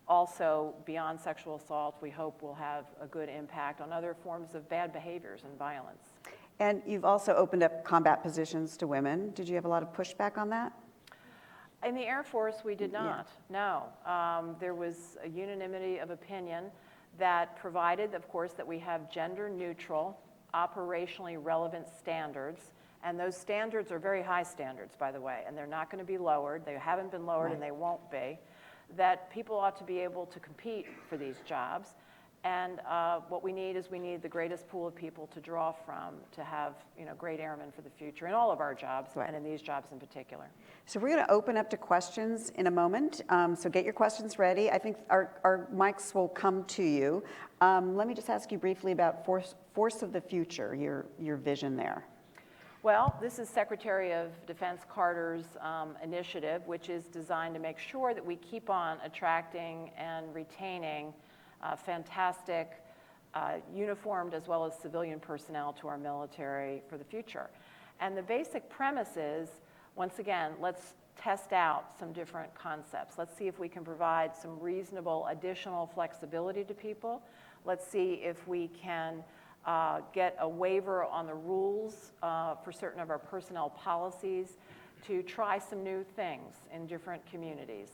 Also, beyond sexual assault, we hope will have a good impact on other forms of bad behaviors and violence. And you've also opened up combat positions to women. Did you have a lot of pushback on that? In the Air Force, we did not, no. There was a unanimity of opinion that provided, of course, that we have gender-neutral, operationally relevant standards And those standards are very high standards, by the way, and they're not going to be lowered. They haven't been lowered, and they won't be. That people ought to be able to compete for these jobs. And what we need is the greatest pool of people to draw from to have great airmen for the future in all of our jobs, and in these jobs in particular. So we're going to open up to questions in a moment. So get your questions ready. I think our mics will come to you. Let me just ask you briefly about Force of the Future, your vision there. Well, this is Secretary of Defense Carter's initiative, which is designed to make sure that we keep on attracting and retaining fantastic uniformed as well as civilian personnel to our military for the future. And the basic premise is, once again, let's test out some different concepts. Let's see if we can provide some reasonable additional flexibility to people. Let's see if we can get a waiver on the rules for certain of our personnel policies to try some new things in different communities.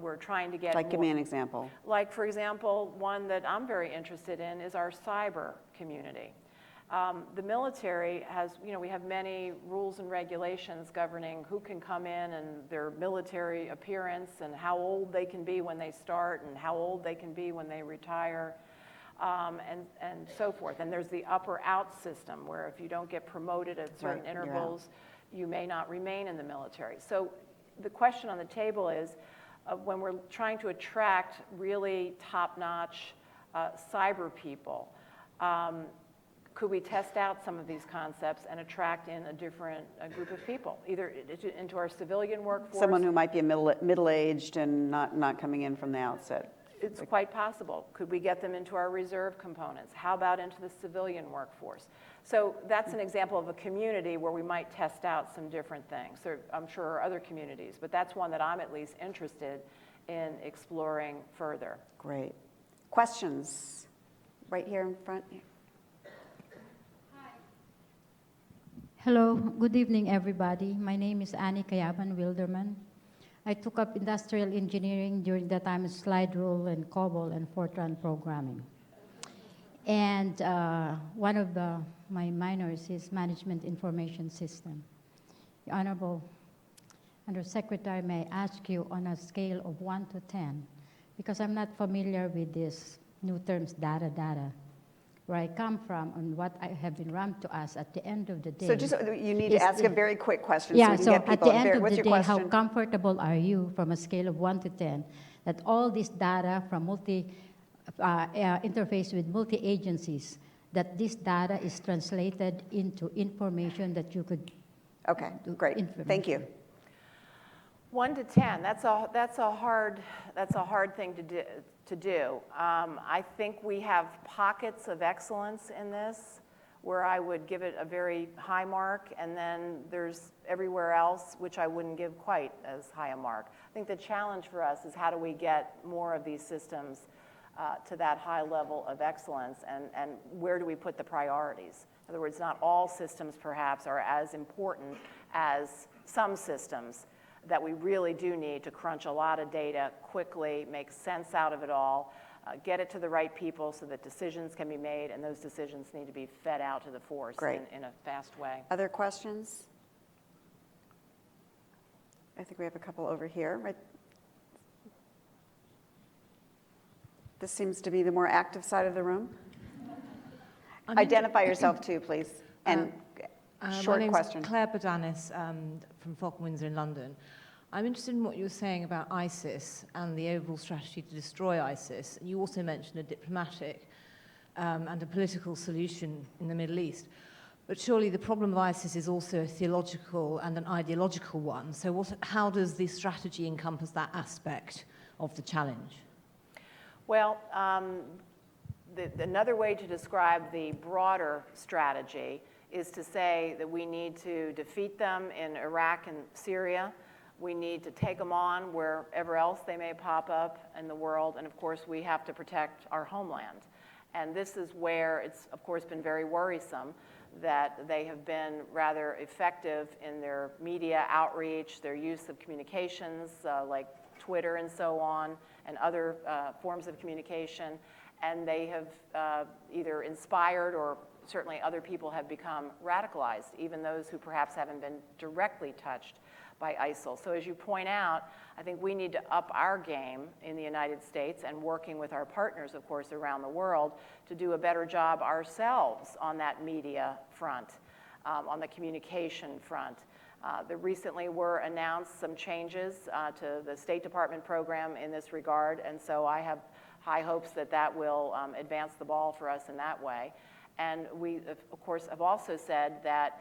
We're trying to get give me an example. Like, for example, one that I'm very interested in is our cyber community. The military has, we have many rules and regulations governing who can come in and their military appearance and how old they can be when they start and how old they can be when they retire. And so forth. And there's the upper out system where if you don't get promoted at certain intervals, you may not remain in the military. So the question on the table is, when we're trying to attract really top-notch cyber people, could we test out some of these concepts and attract in a different group of people, either into our civilian workforce? Someone who might be middle-aged and not coming in from the outset. It's quite possible. Could we get them into our reserve components? How about into the civilian workforce? So that's an example of a community where we might test out some different things. There, I'm sure are other communities, but that's one that I'm at least interested in exploring further. Great. Questions? Right here in front. Hi. Hello, good evening, everybody. My name is Annie Kayaban Wilderman. I took up industrial engineering during the time of slide rule and COBOL and Fortran programming. And one of my minors is management information system. The Honorable Undersecretary, may I ask you on a scale of 1 to 10, because I'm not familiar with these new terms, data, where I come from and what I have been ramped to us at the end of the day. So just, you need to ask a very quick question yeah, so we can get people. At the end of What's the your day, question? how comfortable are you from a scale of 1 to 10 that all this data from interface with multi-agencies, that this data is translated into information that you could Okay, great. Thank you. 1 to 10. That's a hard thing to do. I think we have pockets of excellence in this, where I would give it a very high mark, and then there's everywhere else which I wouldn't give quite as high a mark. I think the challenge for us is how do we get more of these systems to that high level of excellence, and where do we put the priorities? In other words, not all systems perhaps are as important as some systems that we really do need to crunch a lot of data quickly, make sense out of it all, get it to the right people so that decisions can be made, and those decisions need to be fed out to the force in a fast way. Other questions? I think we have a couple over here. Right. This seems to be the more active side of the room. Identify yourself too, please. And short question. Claire Badanis from Falcon Windsor in London. I'm interested in what you were saying about ISIS and the overall strategy to destroy ISIS. You also mentioned a diplomatic and a political solution in the Middle East. But surely the problem of ISIS is also a theological and an ideological one. So how does the strategy encompass that aspect of the challenge? Well, another way to describe the broader strategy is to say that we need to defeat them in Iraq and Syria. We need to take them on wherever else they may pop up in the world. And of course, we have to protect our homeland. And this is where it's, of course, been very worrisome that they have been rather effective in their media outreach, their use of communications like Twitter and so on, and other forms of communication. And they have either inspired or certainly other people have become radicalized, even those who perhaps haven't been directly touched by ISIL. So as you point out, I think we need to up our game in the United States and working with our partners, of course, around the world to do a better job ourselves on that media front, on the communication front. There recently were announced some changes to the State Department program in this regard, and so I have high hopes that that will advance the ball for us in that way. And we, of course, have also said that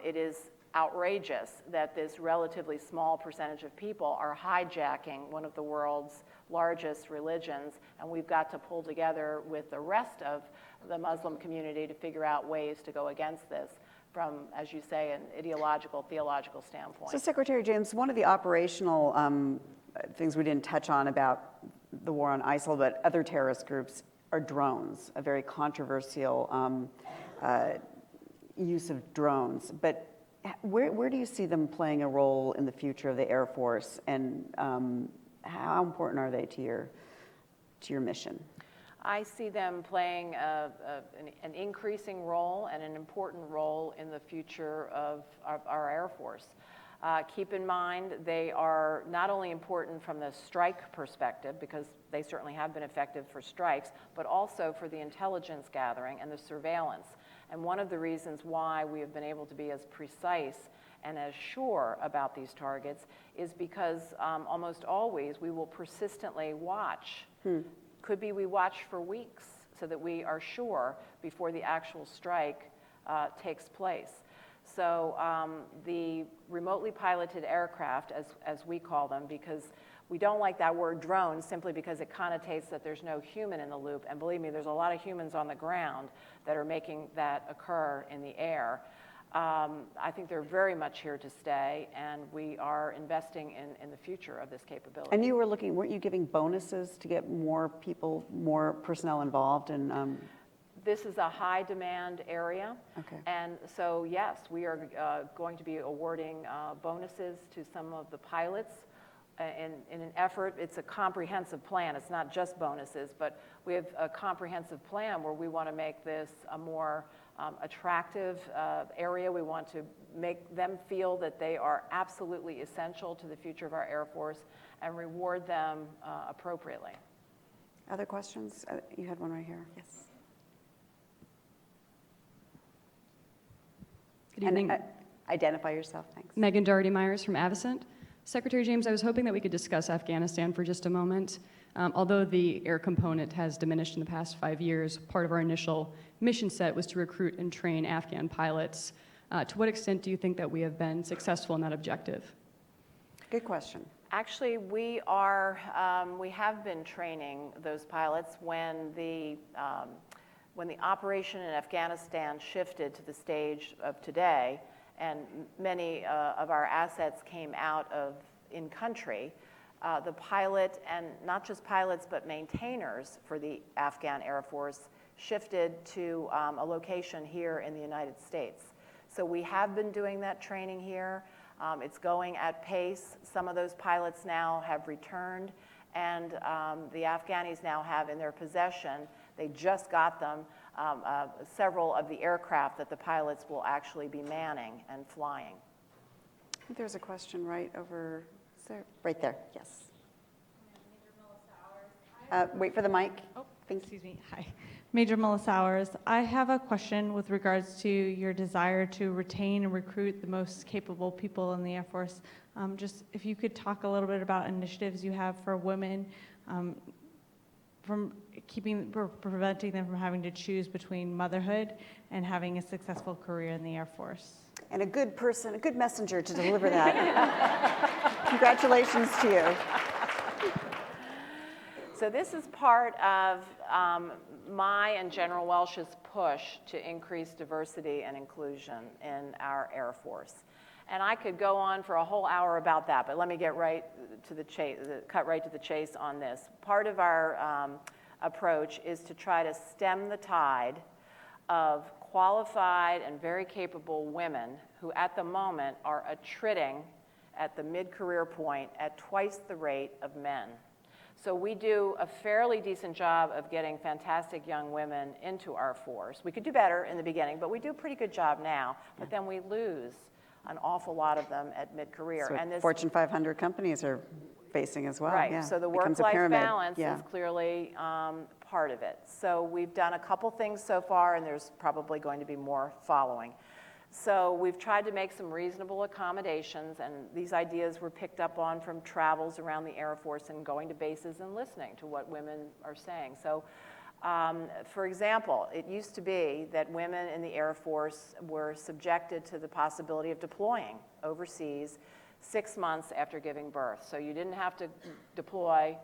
it is outrageous that this relatively small percentage of people are hijacking one of the world's largest religions, and we've got to pull together with the rest of the Muslim community to figure out ways to go against this from, as you say, an ideological, theological standpoint. So Secretary James, one of the operational things we didn't touch on about the war on ISIL, but other terrorist groups, are drones, a very controversial use of drones. But where do you see them playing a role in the future of the Air Force, and how important are they to your mission? I see them playing an increasing role and an important role in the future of our Air Force. Keep in mind, they are not only important from the strike perspective, because they certainly have been effective for strikes, but also for the intelligence gathering and the surveillance. And one of the reasons why we have been able to be as precise and as sure about these targets is because almost always we will persistently watch. Could be we watch for weeks so that we are sure before the actual strike takes place. So the remotely piloted aircraft, as we call them, because we don't like that word drone simply because it connotates that there's no human in the loop. And believe me, there's a lot of humans on the ground that are making that occur in the air. I think they're very much here to stay, and we are investing in the future of this capability. And you were looking, weren't you giving bonuses to get more people, more personnel involved in? This is a high demand area. Okay. And so yes, we are going to be awarding bonuses to some of the pilots in an effort. It's a comprehensive plan. It's not just bonuses, but we have a comprehensive plan where we want to make this a more attractive area. We want to make them feel that they are absolutely essential to the future of our Air Force and reward them appropriately. Other questions? You had one right here. Yes. Good evening. And, identify yourself, thanks. Megan Doherty-Myers from Avocent. Secretary James, I was hoping that we could discuss Afghanistan for just a moment. Although the air component has diminished in the past 5 years, part of our initial mission set was to recruit and train Afghan pilots. To what extent do you think that we have been successful in that objective? Good question. Actually, we have been training those pilots when the operation in Afghanistan shifted to the stage of today, and many of our assets came out of in-country. The pilot, and not just pilots, but maintainers for the Afghan Air Force shifted to a location here in the United States. So we have been doing that training here. It's going at pace. Some of those pilots now have returned, and the Afghanis now have in their possession, they just got them, several of the aircraft that the pilots will actually be manning and flying. I think there's a question right over there. Right there, yes. Wait for the mic. Oh, excuse me. Hi. Major Melissa Sowers. I have a question with regards to your desire to retain and recruit the most capable people in the Air Force. Just if you could talk a little bit about initiatives you have for women, from preventing them from having to choose between motherhood and having a successful career in the Air Force. And a good person, a good messenger to deliver that. Congratulations to you. So this is part of my and General Welsh's push to increase diversity and inclusion in our Air Force. And I could go on for a whole hour about that, but let me get right to the chase, cut right to the chase on this. Part of our approach is to try to stem the tide of qualified and very capable women who at the moment are attriting at the mid-career point at twice the rate of men. So we do a fairly decent job of getting fantastic young women into our force. We could do better in the beginning, but we do a pretty good job now. But then we lose an awful lot of them at mid-career. So and this Fortune 500 companies are facing as well. Right, Yeah. so the Becomes a work-life pyramid. balance Yeah. is clearly part of it. So we've done a couple things so far, and there's probably going to be more following. So we've tried to make some reasonable accommodations, and these ideas were picked up on from travels around the Air Force and going to bases and listening to what women are saying. So, for example, it used to be that women in the Air Force were subjected to the possibility of deploying overseas 6 months after giving birth. So you didn't have to deploy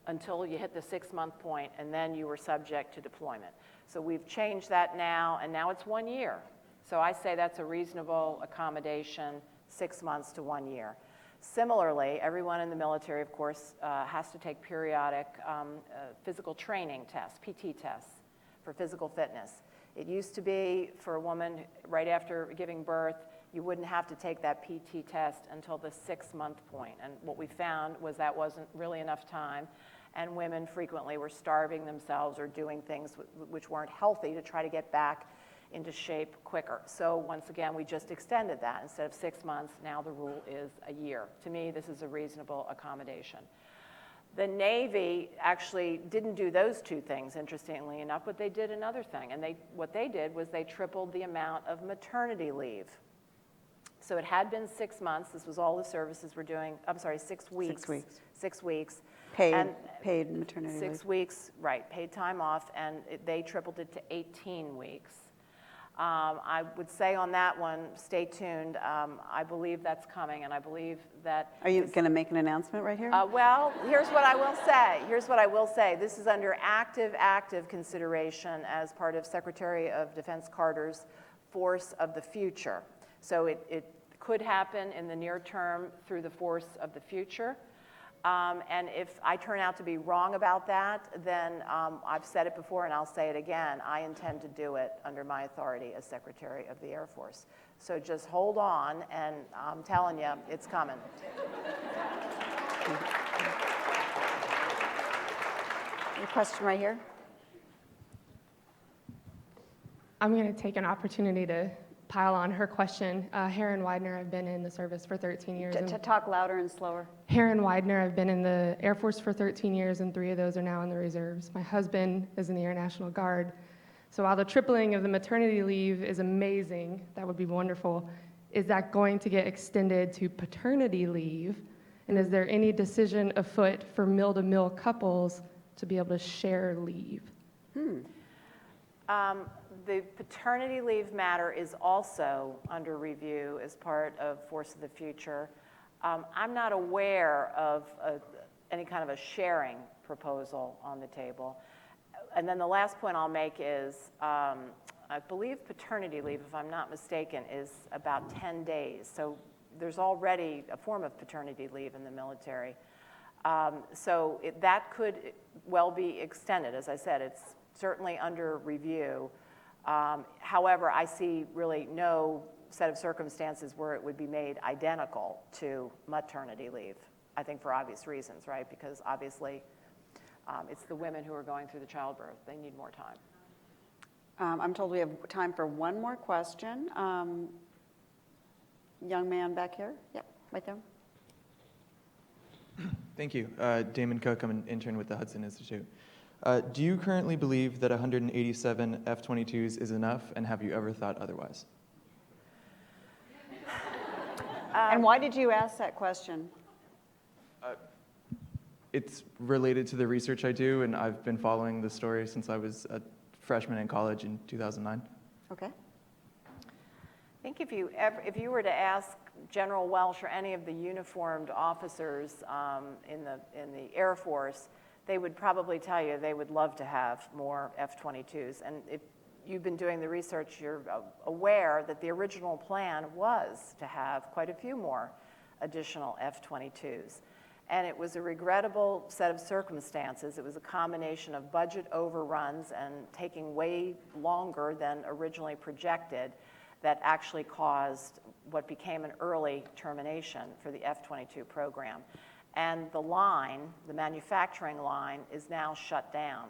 until you hit the 6-month point, and then you were subject to deployment. So we've changed that now, and now it's 1 year. So I say that's a reasonable accommodation, 6 months to 1 year. Similarly, everyone in the military, of course, has to take periodic physical training tests, PT tests, for physical fitness. It used to be for a woman right after giving birth, you wouldn't have to take that PT test until the 6-month point. And what we found was that wasn't really enough time, and women frequently were starving themselves or doing things which weren't healthy to try to get back into shape quicker. So once again, we just extended that. Instead of 6 months, now the rule is a year. To me, this is a reasonable accommodation. The Navy actually didn't do those two things, interestingly enough, but they did another thing. And what they did was they tripled the amount of maternity leave. So it had been 6 months. This was all the services were doing. I'm sorry, 6 weeks. 6 weeks. 6 weeks. Paid maternity leave. 6 weeks, right, paid time off, and they tripled it to 18 weeks. I would say on that one, stay tuned. I believe that's coming, and I believe that... Are you going to make an announcement right here? Well, here's what I will say. Here's what I will say. This is under active consideration as part of Secretary of Defense Carter's Force of the Future. So it could happen in the near term through the Force of the Future. And if I turn out to be wrong about that, then I've said it before and I'll say it again. I intend to do it under my authority as Secretary of the Air Force. So just hold on, and I'm telling you, it's coming. A question right here. I'm going to take an opportunity to pile on her question. Heron Widener, I've been in the service for 13 years. To talk louder and slower. Heron Widener, I've been in the Air Force for 13 years, and 3 of those are now in the reserves. My husband is in the Air National Guard. So while the tripling of the maternity leave is amazing, that would be wonderful, is that going to get extended to paternity leave? And is there any decision afoot for mill-to-mill couples to be able to share leave? The paternity leave matter is also under review as part of Force of the Future. I'm not aware of any kind of a sharing proposal on the table. And then the last point I'll make is, I believe paternity leave, if I'm not mistaken, is about 10 days. So there's already a form of paternity leave in the military. So that could well be extended. As I said, it's certainly under review. However, I see really no set of circumstances where it would be made identical to maternity leave, I think for obvious reasons, right? Because obviously it's the women who are going through the childbirth. They need more time. I'm told we have time for one more question. Young man back here. Yep, right there. Thank you. Damon Cook, I'm an intern with the Hudson Institute. Do you currently believe that 187 F-22s is enough, and have you ever thought otherwise? And why did you ask that question? It's related to the research I do, and I've been following the story since I was a freshman in college in 2009. Okay. I think if you were to ask General Welsh or any of the uniformed officers in the Air Force, they would probably tell you they would love to have more F-22s. And if you've been doing the research, you're aware that the original plan was to have quite a few more additional F-22s. And it was a regrettable set of circumstances. It was a combination of budget overruns and taking way longer than originally projected that actually caused what became an early termination for the F-22 program. and the line, the manufacturing line, is now shut down.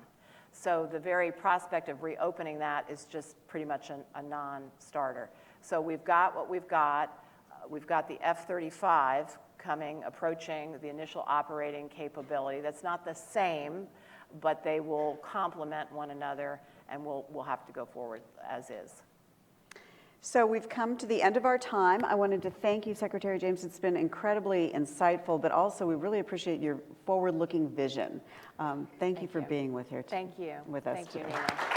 So the very prospect of reopening that is just pretty much a non-starter. So we've got what we've got. We've got the F-35 approaching the initial operating capability. That's not the same, but they will complement one another, and we'll have to go forward as is. So we've come to the end of our time. I wanted to thank you, Secretary James. It's been incredibly insightful, but also we really appreciate your forward-looking vision. Thank you for being with us Thank you. With us Thank you, today. Nina.